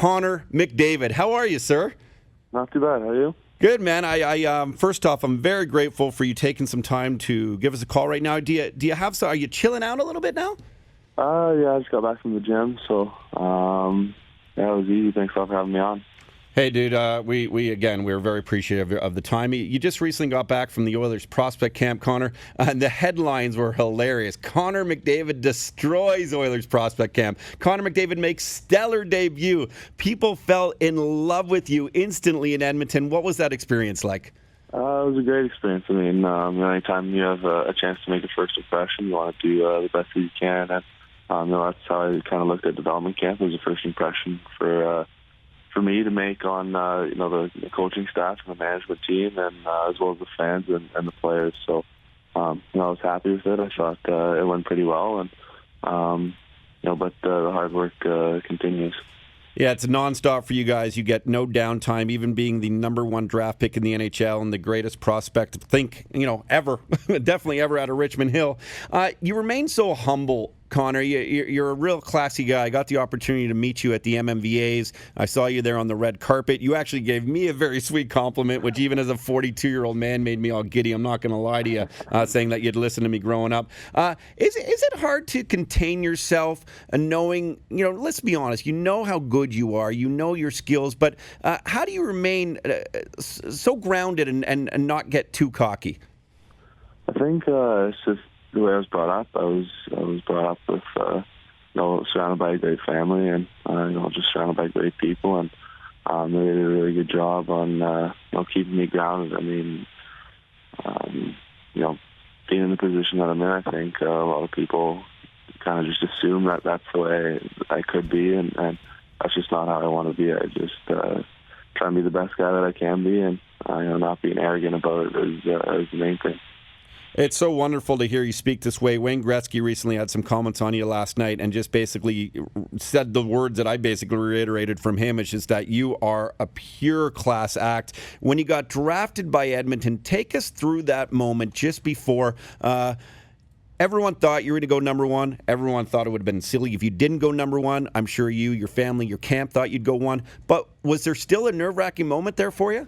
Connor McDavid. How are you, sir? Not too bad. How are you? Good, man. I first off, I'm very grateful for you taking some time to give us a call right now. Do you have some? Are you chilling out a little bit now? Yeah, I just got back from the gym, so yeah, it was easy. Thanks a lot for having me on. Hey, dude, we're very appreciative of the time. You just recently got back from the Oilers prospect camp, Connor, and the headlines were hilarious. Connor McDavid destroys Oilers prospect camp. Connor McDavid makes stellar debut. People fell in love with you instantly in Edmonton. What was that experience like? It was a great experience. I mean, anytime you have a chance to make a first impression, you want to do the best that you can. And that's how I kind of looked at development camp as a first impression for me to make on the coaching staff and the management team, and as well as the fans and the players. So I was happy with it. I thought it went pretty well, and but the hard work continues. Yeah, it's nonstop for you guys. You get no downtime, even being the number one draft pick in the NHL and the greatest prospect, ever, definitely ever out of Richmond Hill. You remain so humble, Connor. You're a real classy guy. I got the opportunity to meet you at the MMVAs. I saw you there on the red carpet. You actually gave me a very sweet compliment, which even as a 42-year-old man made me all giddy. I'm not going to lie to you, saying that you'd listen to me growing up. Is it hard to contain yourself and knowing, let's be honest, you know how good you are, you know your skills, but how do you remain so grounded and not get too cocky? I think it's just the way I was brought up. I was brought up with, surrounded by a great family and, just surrounded by great people. And they did a really good job on, keeping me grounded. I mean, being in the position that I'm in, I think a lot of people kind of just assume that that's the way I could be. And that's just not how I want to be. I just try and be the best guy that I can be. And, not being arrogant about it is the main thing. It's so wonderful to hear you speak this way. Wayne Gretzky recently had some comments on you last night and just basically said the words that I basically reiterated from him, which is that you are a pure class act. When you got drafted by Edmonton, take us through that moment just before everyone thought you were going to go number one. Everyone thought it would have been silly if you didn't go number one. I'm sure you, your family, your camp thought you'd go one. But was there still a nerve-wracking moment there for you?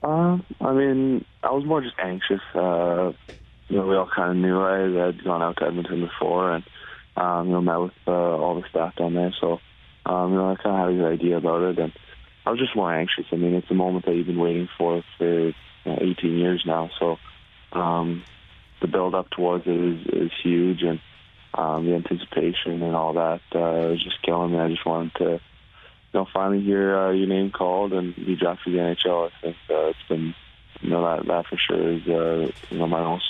I was more just anxious. We all kind of knew I had gone out to Edmonton before and, met with all the staff down there. So, I kind of had a good idea about it. And I was just more anxious. I mean, it's a moment that you've been waiting for 18 years now. So, the build-up towards it is huge. And the anticipation and all that was just killing me. I just wanted to, finally hear your name called and be drafted to the NHL. I think it's been, that for sure is, my most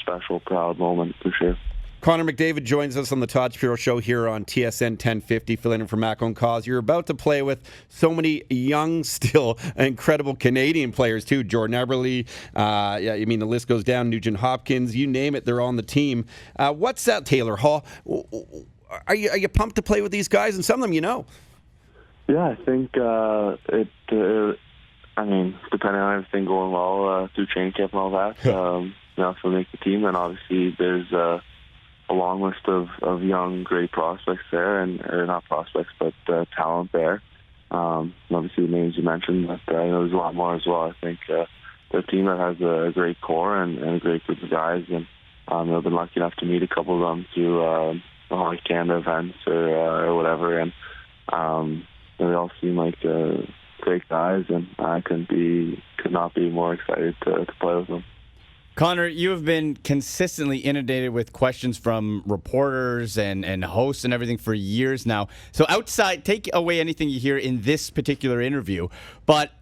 special, proud moment for sure. Connor McDavid joins us on the Todd Shapiro Show here on TSN 1050, filling in for Mac on Cause. You're about to play with so many young, still incredible Canadian players too. Jordan Eberle, the list goes down. Nugent Hopkins, you name it, they're on the team. What's that, Taylor Hall? Are you pumped to play with these guys? And some of them, Yeah, I think depending on everything going well through training camp and all that, if we make the team, then obviously there's a long list of young, great prospects there, or not prospects, but talent there. Obviously the names you mentioned, but there's a lot more as well. I think they're a team that has a great core and a great group of guys, and I've been lucky enough to meet a couple of them through the Hockey Canada events or whatever, and they all seem like great guys, and I could not be more excited to play with them. Connor, you have been consistently inundated with questions from reporters and hosts and everything for years now. So take away anything you hear in this particular interview, but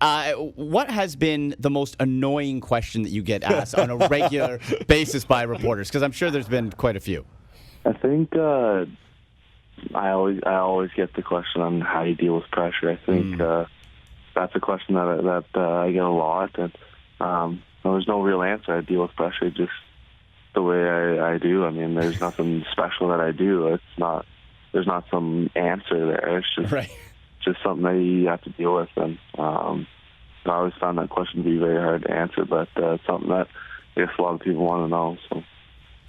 what has been the most annoying question that you get asked on a regular basis by reporters? Because I'm sure there's been quite a few. I think I always get the question on how you deal with pressure. I think that's a question that I get a lot, and there's no real answer. I deal with pressure just the way I do. I mean, there's nothing special that I do. There's not some answer there. It's just something that you have to deal with. And I always found that question to be very hard to answer, but it's something that I guess a lot of people want to know. So.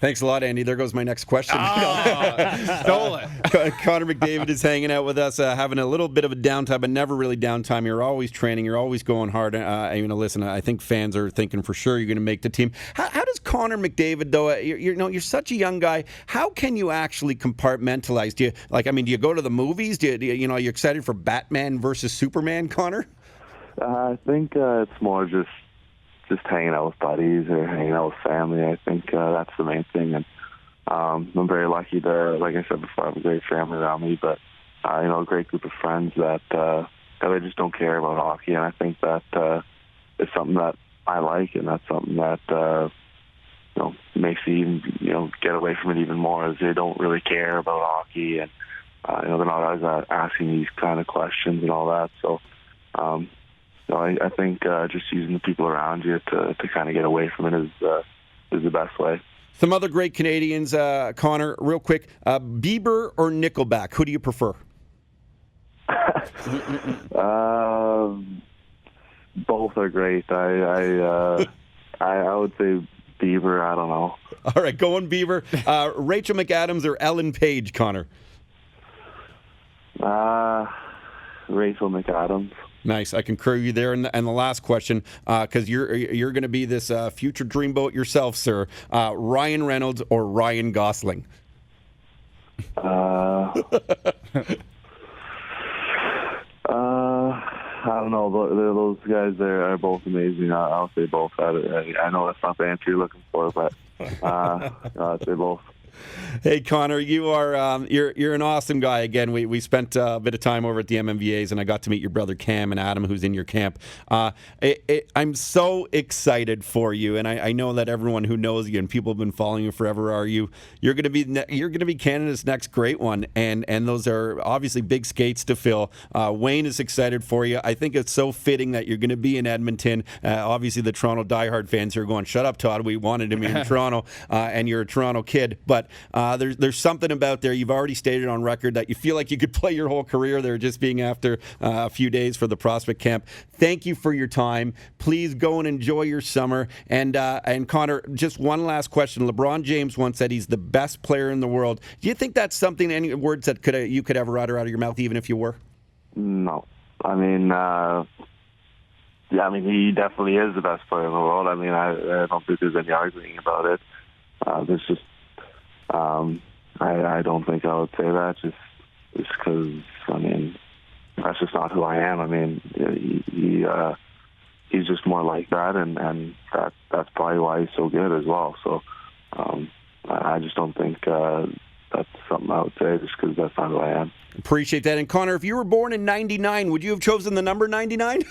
Thanks a lot, Andy. There goes my next question. Stole it. Connor McDavid is hanging out with us, having a little bit of a downtime, but never really downtime. You're always training. You're always going hard. Listen, I think fans are thinking for sure you're going to make the team. How does Connor McDavid, though? You're such a young guy. How can you actually compartmentalize? Do you go to the movies? Are you excited for Batman versus Superman, Connor? I think it's more just hanging out with buddies or hanging out with family. I think that's the main thing. And I'm very lucky to, like I said before, have a great family around me, but a great group of friends that they just don't care about hockey. And I think that is something that I like, and that's something that makes me even get away from it even more, as they don't really care about hockey, and they're not always asking these kind of questions and all that. So. I think just using the people around you to kind of get away from it is the best way. Some other great Canadians, Connor, real quick. Bieber or Nickelback? Who do you prefer? Both are great. I would say Bieber. I don't know. All right, going Bieber. Rachel McAdams or Ellen Page, Connor? Rachel McAdams. Nice. I concur you there. And the last question, because you're going to be this future dreamboat yourself, sir. Ryan Reynolds or Ryan Gosling? I don't know. Those guys there are both amazing. I'll say both. I know that's not the answer you're looking for, but I'll say both. Hey, Connor, you are you're an awesome guy. Again, we spent a bit of time over at the MMVAs, and I got to meet your brother Cam and Adam, who's in your camp. I'm so excited for you, and I know that everyone who knows you and people have been following you forever you're going to be Canada's next great one, and those are obviously big skates to fill. Wayne is excited for you. I think it's so fitting that you're going to be in Edmonton. Obviously, the Toronto diehard fans are going, "Shut up, Todd. We wanted him in Toronto," and you're a Toronto kid, but. There's something about there. You've already stated on record that you feel like you could play your whole career there, just being after a few days for the prospect camp. Thank you for your time. Please go and enjoy your summer. And Connor, just one last question. LeBron James once said he's the best player in the world. Do you think that's something, any words that you could ever utter out of your mouth, even if you were? No. I mean, he definitely is the best player in the world. I mean, I don't think there's any arguing about it. There's just I don't think I would say that just because, I mean, that's just not who I am. I mean, he's just more like that, and that's probably why he's so good as well. So I just don't think that's something I would say just because that's not who I am. Appreciate that. And Connor, if you were born in 99, would you have chosen the number 99?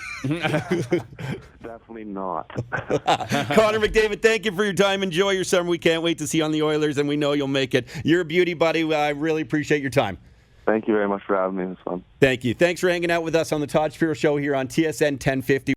Definitely not. Connor McDavid, thank you for your time. Enjoy your summer. We can't wait to see you on the Oilers, and we know you'll make it. You're a beauty, buddy. I really appreciate your time. Thank you very much for having me. It was fun. Thank you. Thanks for hanging out with us on the Todd Shapiro Show here on TSN 1050.